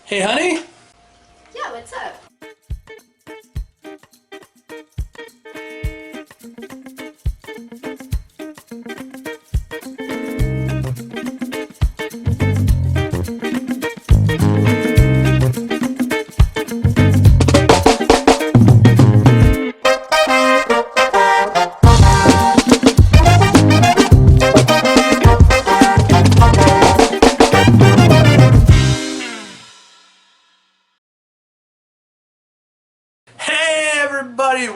Hey, honey? Yeah, what's up?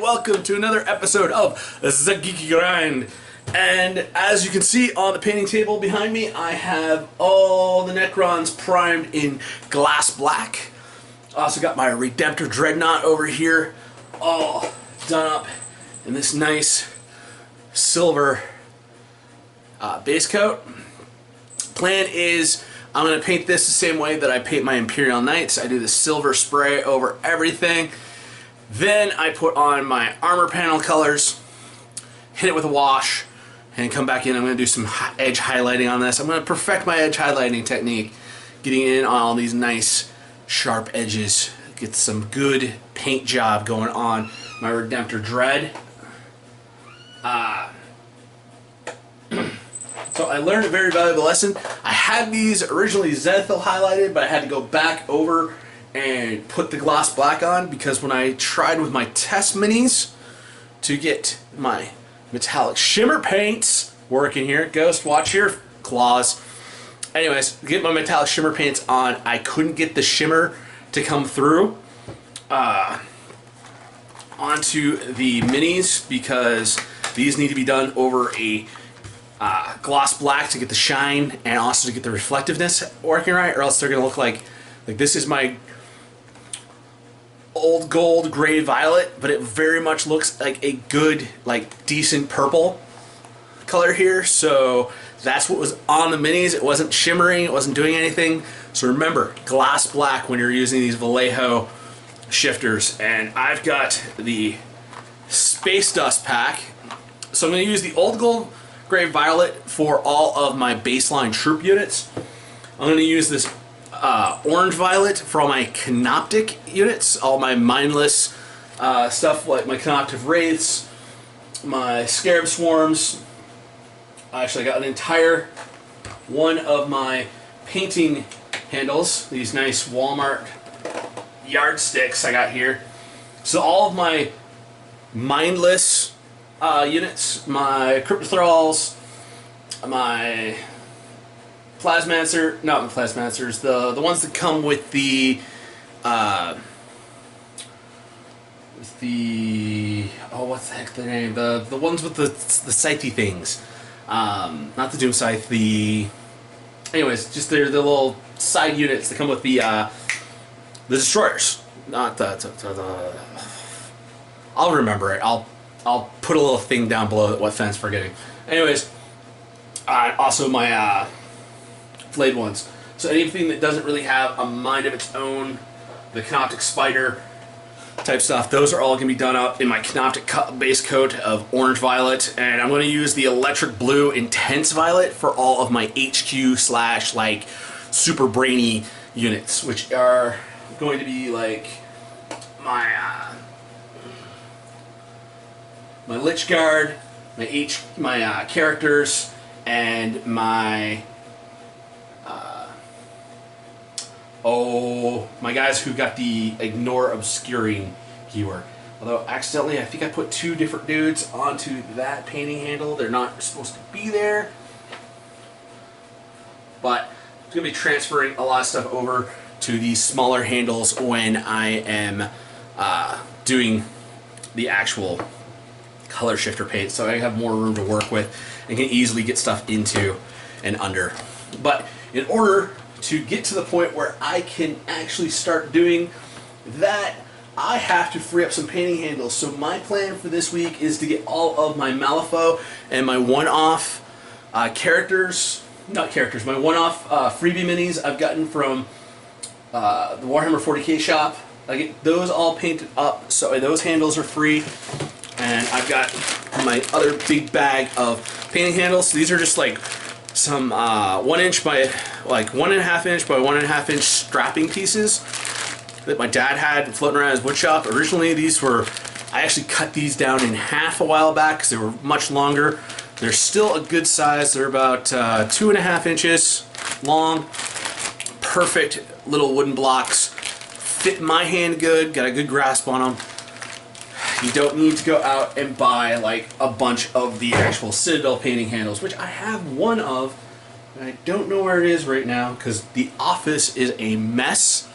Welcome to another episode of the Geeky Grind. And as you can see on the painting table behind me, I have all the Necrons primed in glass black. Also got my Redemptor Dreadnought over here, all done up in this nice silver base coat. Plan is I'm going to paint this the same way that I paint my Imperial Knights. I do the silver spray over everything. Then I put on my armor panel colors, hit it with a wash, and come back in. I'm going to do some edge highlighting on this. I'm going to perfect my edge highlighting technique, getting in on all these nice sharp edges. Get some good paint job going on my Redemptor Dread. So I learned a very valuable lesson. I had these originally zenathal highlighted, but I had to go back over and put the gloss black on because when I tried with my test minis to get my metallic shimmer paints working here, Ghost, watch your claws. Anyways, get my metallic shimmer paints on, I couldn't get the shimmer to come through onto the minis because these need to be done over a gloss black to get the shine and also to get the reflectiveness working right, or else they're gonna look like this is my old gold gray violet, but it very much looks like a good, decent purple color here. So that's what was on the minis. It wasn't shimmering, it wasn't doing anything. So remember, glass black when you're using these Vallejo shifters. And I've got the Space Dust pack. So I'm going to use the old gold gray violet for all of my baseline troop units. I'm going to use this orange violet for all my canoptic units, all my mindless stuff like my canoptic wraiths, my scarab swarms. Actually, I got an entire one of my painting handles, these nice Walmart yardsticks I got here. So all of my mindless units, my cryptothralls, my Plasmancer, not the Plasmancers, the ones that come with the oh, what's the heck the name? The ones with the scythe things. Not the Doom Scythe, anyways, just the little side units that come with the destroyers. Not the I'll remember it. I'll put a little thing down below what Fenn's forgetting. Anyways, also my flayed ones. So anything that doesn't really have a mind of its own, the canoptic spider type stuff, those are all going to be done up in my canoptic base coat of orange violet, and I'm going to use the electric blue intense violet for all of my HQ / super brainy units, which are going to be like my my Lich Guard, my characters, and my my guys who got the ignore obscuring keyword. Although accidentally, I think I put two different dudes onto that painting handle. They're not supposed to be there. But I'm going to be transferring a lot of stuff over to these smaller handles when I am doing the actual color shifter paint. So I have more room to work with and can easily get stuff into and under. But in order to get to the point where I can actually start doing that, I have to free up some painting handles. So my plan for this week is to get all of my Malifaux and my one-off my one-off freebie minis I've gotten from the Warhammer 40k shop. I get those all painted up, so those handles are free. And I've got my other big bag of painting handles. These are just some 1 inch by like 1.5 inch by 1.5 inch strapping pieces that my dad had floating around his wood shop. Originally, these were, I actually cut these down in half a while back because they were much longer. They're still a good size. They're about 2.5 inches long. Perfect little wooden blocks. Fit my hand good. Got a good grasp on them. You don't need to go out and buy like a bunch of the actual Citadel painting handles, which I have one of, and I don't know where it is right now because the office is a mess.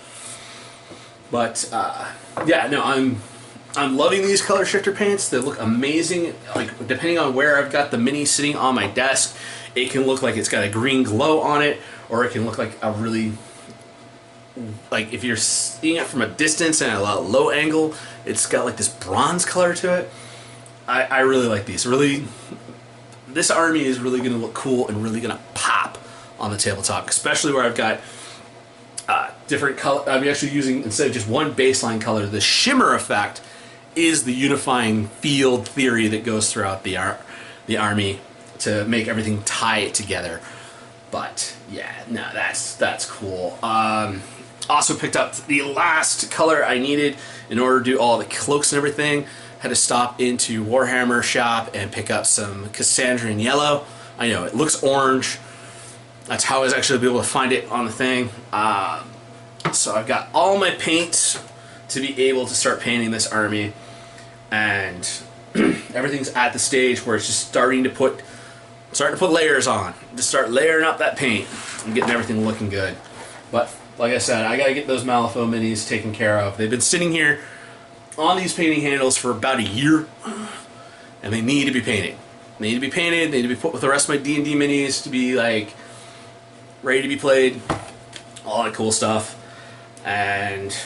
But yeah, no, I'm loving these color shifter paints. They look amazing. Like depending on where I've got the mini sitting on my desk, it can look like it's got a green glow on it, or it can look like a really, like if you're seeing it from a distance and at a low angle, it's got like this bronze color to it. I really like these. Really, this army is really going to look cool and really going to pop on the tabletop, especially where I've got different color. I'm actually using, instead of just one baseline color, the shimmer effect is the unifying field theory that goes throughout the army to make everything tie it together. But yeah, no, that's cool. Also picked up the last color I needed in order to do all the cloaks and everything. Had to stop into Warhammer shop and pick up some Cassandrian yellow. I know it looks orange. That's how I was actually able to find it on the thing. So I've got all my paints to be able to start painting this army, and everything's at the stage where it's just starting to put layers on. Just start layering up that paint and getting everything looking good. But like I said, I gotta get those Malifaux minis taken care of. They've been sitting here on these painting handles for about a year, and they need to be painted. They need to be painted. They need to be put with the rest of my D&D minis to be like ready to be played. All that cool stuff. And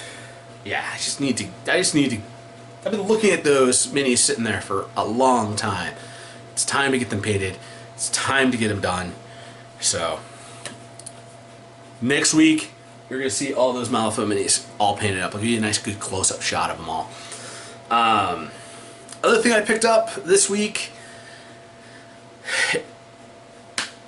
yeah, I just need to. I've been looking at those minis sitting there for a long time. It's time to get them painted. It's time to get them done. So next week you're gonna see all those Malifaux minis all painted up. I'll give you a nice, good close-up shot of them all. Other thing I picked up this week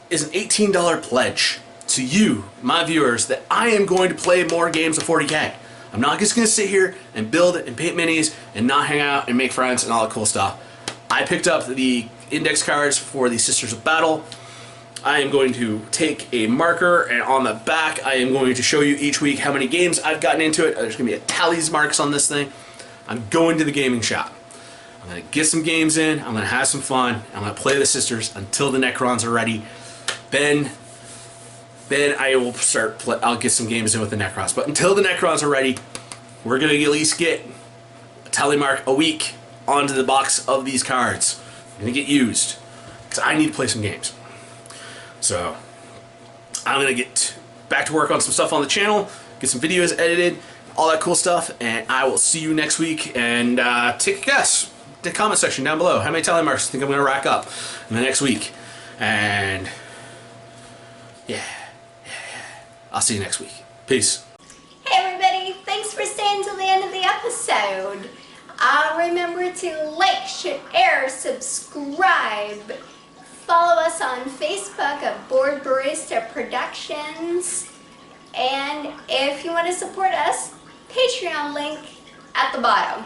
is an $18 pledge to you, my viewers, that I am going to play more games of 40K. I'm not just going to sit here and build and paint minis and not hang out and make friends and all that cool stuff. I picked up the index cards for the Sisters of Battle. I am going to take a marker, and on the back I am going to show you each week how many games I've gotten into it. There's going to be a tallies marks on this thing. I'm going to the gaming shop. I'm going to get some games in. I'm going to have some fun. I'm going to play the Sisters until the Necrons are ready. Then I will I'll get some games in with the Necrons. But until the Necrons are ready, we're going to at least get a tally mark a week onto the box of these cards. They're going to get used, because I need to play some games. So I'm going to get back to work on some stuff on the channel, get some videos edited, all that cool stuff, and I will see you next week. And take a guess in the comment section down below. How many tally marks do you think I'm going to rack up in the next week? And yeah. I'll see you next week. Peace. Hey everybody, thanks for staying till the end of the episode. Remember to like, share, subscribe. Follow us on Facebook at Board Barista Productions. And if you want to support us, Patreon link at the bottom.